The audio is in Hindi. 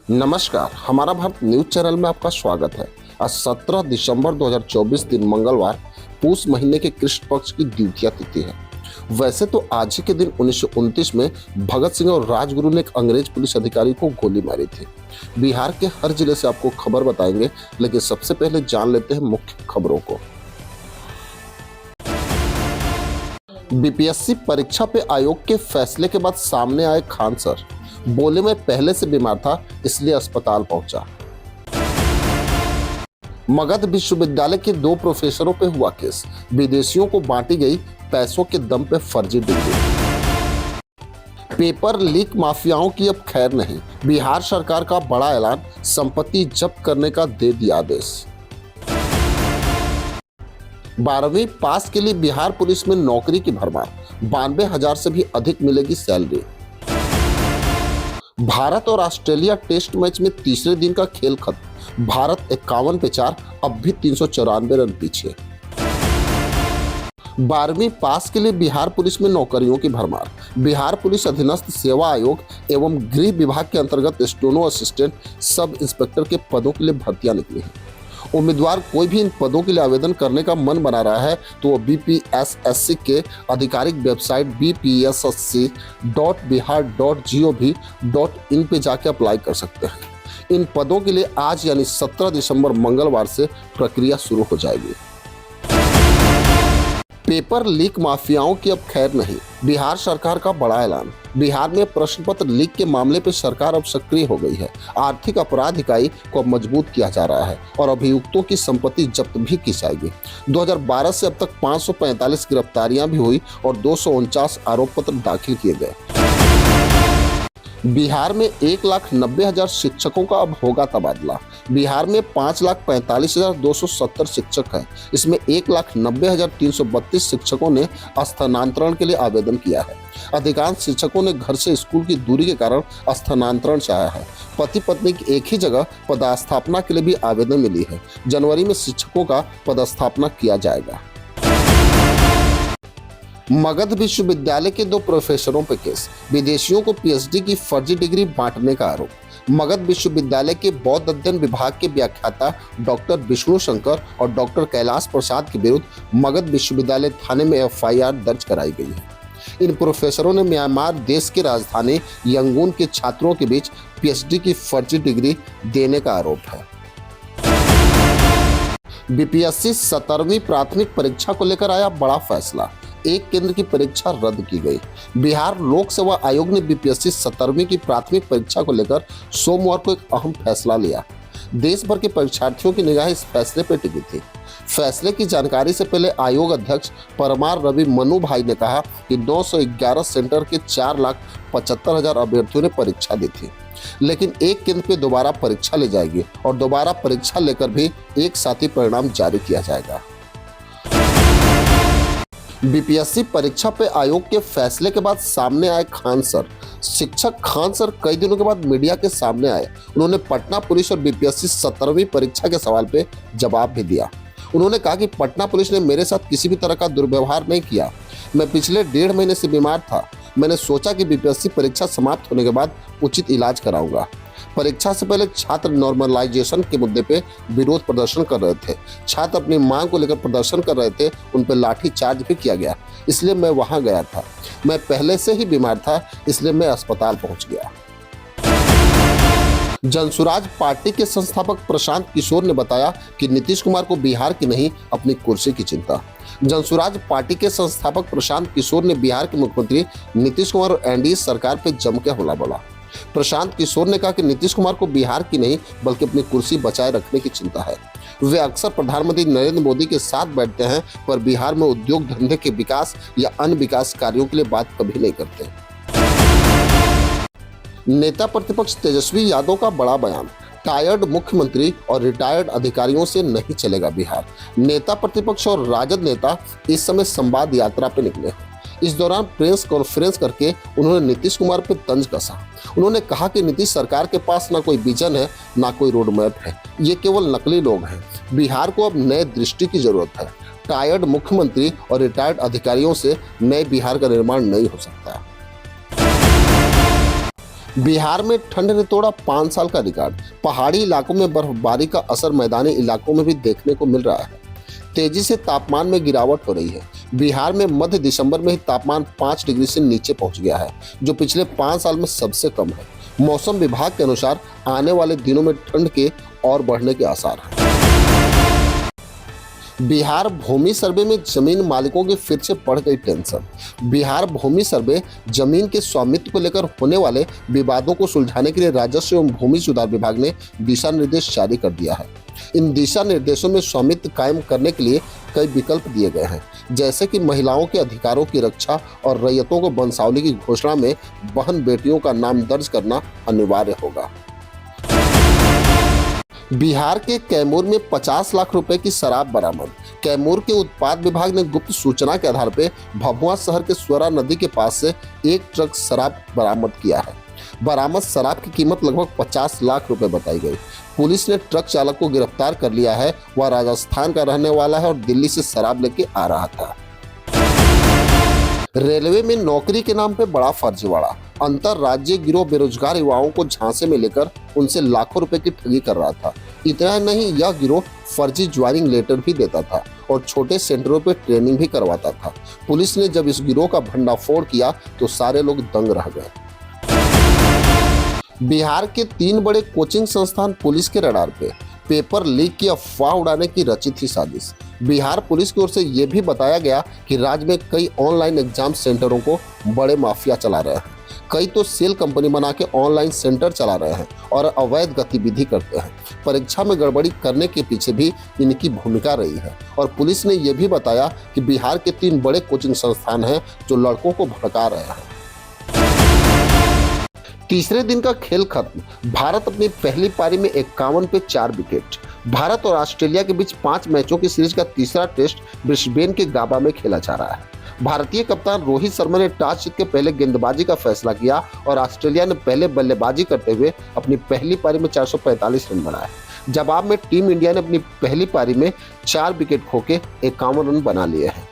नमस्कार, हमारा भारत न्यूज चैनल में आपका स्वागत है। आज 17 दिसंबर 2024 दिन मंगलवार पूस महीने के कृष्ण पक्ष की द्वितीया तिथि है। वैसे तो आज ही के दिन 1929 में भगत सिंह और राजगुरु ने एक अंग्रेज पुलिस अधिकारी को गोली मारी थी। बिहार के हर जिले से आपको खबर बताएंगे, लेकिन सबसे पहले जान लेते हैं मुख्य खबरों को। बीपीएससी परीक्षा पे आयोग के फैसले के बाद सामने आए खान सर, बोले मैं पहले से बीमार था इसलिए अस्पताल पहुंचा। मगध विश्वविद्यालय के 2 प्रोफेसरों पे हुआ केस, विदेशियों को बांटी गई पैसों के दम पे फर्जी डिग्री। पेपर लीक माफियाओं की अब खैर नहीं, बिहार सरकार का बड़ा ऐलान, संपत्ति जब्त करने का दे दिया आदेश। 12वीं पास के लिए बिहार पुलिस में नौकरी की भरमार, 92,000 से भी अधिक मिलेगी सैलरी। भारत और ऑस्ट्रेलिया टेस्ट मैच में तीसरे दिन का खेल खत्म, भारत 51 पे 4, अब भी 394 रन पीछे। 12वीं पास के लिए बिहार पुलिस में नौकरियों की भरमार, बिहार पुलिस अधीनस्थ सेवा आयोग एवं गृह विभाग के अंतर्गत स्टेनो असिस्टेंट सब इंस्पेक्टर के पदों के लिए भर्तियां निकली हैं। उम्मीदवार कोई भी इन पदों के लिए आवेदन करने का मन बना रहा है तो वो बीपीएसएससी के आधिकारिक वेबसाइट bpssc.bihar.gov.in पे जाके अप्लाई कर सकते हैं। इन पदों के लिए आज यानी 17 दिसंबर मंगलवार से प्रक्रिया शुरू हो जाएगी। पेपर लीक माफियाओं की अब खैर नहीं, बिहार सरकार का बड़ा ऐलान। बिहार में प्रश्न पत्र लीक के मामले पर सरकार अब सक्रिय हो गई है। आर्थिक अपराध इकाई को अब मजबूत किया जा रहा है और अभियुक्तों की संपत्ति जब्त भी की जाएगी। 2012 से अब तक 545 गिरफ्तारियां भी हुई और 249 आरोप पत्र दाखिल किए गए। बिहार में 1,90,000 शिक्षकों का अब होगा तबादला। बिहार में 5,45,270 शिक्षक हैं। इसमें 1,90,332 शिक्षकों ने स्थानांतरण के लिए आवेदन किया है। अधिकांश शिक्षकों ने घर से स्कूल की दूरी के कारण स्थानांतरण चाहा है। पति पत्नी की एक ही जगह पदस्थापना के लिए भी आवेदन मिली है। जनवरी में शिक्षकों का पदस्थापना किया जाएगा। मगध विश्वविद्यालय के 2 प्रोफेसरों पर केस, विदेशियों को पीएचडी की फर्जी डिग्री बांटने का आरोप। मगध विश्वविद्यालय के बौद्ध अध्ययन विभाग के व्याख्याता डॉक्टर विष्णु शंकर और डॉक्टर कैलाश प्रसाद के विरुद्ध मगध विश्वविद्यालय थाने में एफआईआर दर्ज कराई गई है। इन प्रोफेसरों ने म्यांमार देश की राजधानी यंगून के छात्रों के बीच पीएचडी की फर्जी डिग्री देने का आरोप है। बीपीएससी 17वीं प्राथमिक परीक्षा को लेकर आया बड़ा फैसला, एक केंद्र की परीक्षा रद्द की गई। बिहार लोक सेवा आयोग ने बीपीएससी 17वीं की प्राथमिक परीक्षा को लेकर सोमवार को एक अहम फैसला लिया। देश भर के परीक्षार्थियों की निगाह इस फैसले पर टिकी थी। फैसले की जानकारी से पहले आयोग अध्यक्ष परमार रवि मनु भाई ने कहा कि 911 सेंटर के 4,75,000 अभ्यर्थियों ने परीक्षा दी थी, लेकिन एक केंद्र पे दोबारा परीक्षा ली जाएगी और दोबारा परीक्षा लेकर भी एक साथ ही परिणाम जारी किया जाएगा। बीपीएससी परीक्षा पे आयोग के फैसले के बाद सामने आए खान सर। शिक्षक खान सर कई दिनों के बाद मीडिया के सामने आए। उन्होंने पटना पुलिस और बीपीएससी 17वीं परीक्षा के सवाल पे जवाब भी दिया। उन्होंने कहा कि पटना पुलिस ने मेरे साथ किसी भी तरह का दुर्व्यवहार नहीं किया। मैं पिछले 1.5 महीने से बीमार था। मैंने सोचा कि बीपीएससी परीक्षा समाप्त होने के बाद उचित इलाज कराऊंगा। परीक्षा से पहले छात्र नॉर्मलाइजेशन के मुद्दे पे विरोध प्रदर्शन कर रहे थे। छात्र अपनी मांग को लेकर प्रदर्शन कर रहे थे, उन पर लाठी चार्ज भी किया गया, इसलिए मैं वहां गया था। मैं पहले से ही बीमार था, इसलिए मैं अस्पताल पहुंच गया। जनसुराज पार्टी के संस्थापक प्रशांत किशोर ने बताया कि नीतीश कुमार को बिहार की नहीं अपनी कुर्सी की चिंता। जनसुराज पार्टी के संस्थापक प्रशांत किशोर ने बिहार के मुख्यमंत्री नीतीश कुमार और एनडीए सरकार पर जम के हमला बोला। प्रशांत किशोर ने कहा कि नीतीश कुमार को बिहार की नहीं बल्कि अपनी कुर्सी बचाए रखने की चिंता है। वे अक्सर प्रधानमंत्री नरेंद्र मोदी के साथ बैठते हैं, पर बिहार में उद्योग धंधे के विकास या अन्य विकास कार्यों के लिए बात कभी नहीं करते। नेता प्रतिपक्ष तेजस्वी यादव का बड़ा बयान, टायर्ड मुख्यमंत्री और रिटायर्ड अधिकारियों से नहीं चलेगा बिहार। नेता प्रतिपक्ष और राजद नेता इस समय संवाद यात्रा पर निकले हैं। इस दौरान प्रेस कॉन्फ्रेंस करके उन्होंने नीतीश कुमार पर तंज कसा। उन्होंने कहा कि नीतीश सरकार के पास ना कोई विजन है, ना कोई रोड मैप है, ये केवल नकली लोग हैं। बिहार को अब नए दृष्टि की जरूरत है। टायर्ड मुख्यमंत्री और रिटायर्ड अधिकारियों से नए बिहार का निर्माण नहीं हो सकता। बिहार में ठंड ने तोड़ा 5 साल का रिकॉर्ड। पहाड़ी इलाकों में बर्फबारी का असर मैदानी इलाकों में भी देखने को मिल रहा है। तेजी से तापमान में गिरावट हो रही है। बिहार में मध्य दिसंबर में ही तापमान 5 डिग्री से नीचे पहुंच गया है, जो पिछले 5 साल में सबसे कम है। मौसम विभाग के अनुसार आने वाले दिनों में ठंड के और बढ़ने के आसार हैं। बिहार भूमि सर्वे में जमीन मालिकों की फिर से बढ़ गई टेंशन। बिहार भूमि सर्वे जमीन के स्वामित्व को लेकर होने वाले विवादों को सुलझाने के लिए राजस्व एवं भूमि सुधार विभाग ने दिशा निर्देश जारी कर दिया है। इन दिशा निर्देशों में स्वामित्व कायम करने के लिए कई विकल्प दिए गए हैं, जैसे कि महिलाओं के अधिकारों की रक्षा और रैयतों को वंशावली की घोषणा में बहन बेटियों का नाम दर्ज करना अनिवार्य होगा। बिहार के कैमूर में 50 लाख रुपए की शराब बरामद। कैमूर के उत्पाद विभाग ने गुप्त सूचना के आधार पर भभुआ शहर के स्वरा नदी के पास से एक ट्रक शराब बरामद किया है। बरामद शराब की कीमत लगभग 50 लाख रुपए बताई गई। पुलिस ने ट्रक चालक को गिरफ्तार कर लिया है। वह राजस्थान का रहने वाला है और दिल्ली से शराब लेके आ रहा था। रेलवे में नौकरी के नाम पे बड़ा फर्जीवाड़ा। अंतरराज्यीय गिरोह बेरोजगार युवाओं को झांसे में लेकर उनसे लाखों रुपए की ठगी कर रहा था। इतना नहीं, यह गिरोह फर्जी ज्वाइनिंग लेटर भी देता था और छोटे सेंटरों पर ट्रेनिंग भी करवाता था। पुलिस ने जब इस गिरोह का भंडाफोड़ किया तो सारे लोग दंग रह गए। बिहार के 3 बड़े कोचिंग संस्थान पुलिस के रडार पे। पेपर लीक की अफवाह उड़ाने की रची थी साजिश। बिहार पुलिस की ओर से यह भी बताया गया कि राज्य में कई ऑनलाइन एग्जाम सेंटरों को बड़े माफिया चला रहे हैं। कई तो सेल कंपनी बना के ऑनलाइन सेंटर चला रहे हैं और अवैध गतिविधि करते हैं। परीक्षा में गड़बड़ी करने के पीछे भी इनकी भूमिका रही है। और पुलिस ने यह भी बताया कि बिहार के 3 बड़े कोचिंग संस्थान हैं जो लड़कों को भड़का रहे हैं। तीसरे दिन का खेल खत्म। भारत अपनी पहली पारी में 51 पे 4 विकेट। भारत और ऑस्ट्रेलिया के बीच 5 मैचों की सीरीज का तीसरा टेस्ट ब्रिस्बेन के गाबा में खेला जा रहा है। भारतीय कप्तान रोहित शर्मा ने टॉस जीत के पहले गेंदबाजी का फैसला किया और ऑस्ट्रेलिया ने पहले बल्लेबाजी करते हुए अपनी पहली पारी में 445 रन बनाए। जवाब में टीम इंडिया ने अपनी पहली पारी में 4 विकेट खोके 51 रन बना लिए हैं।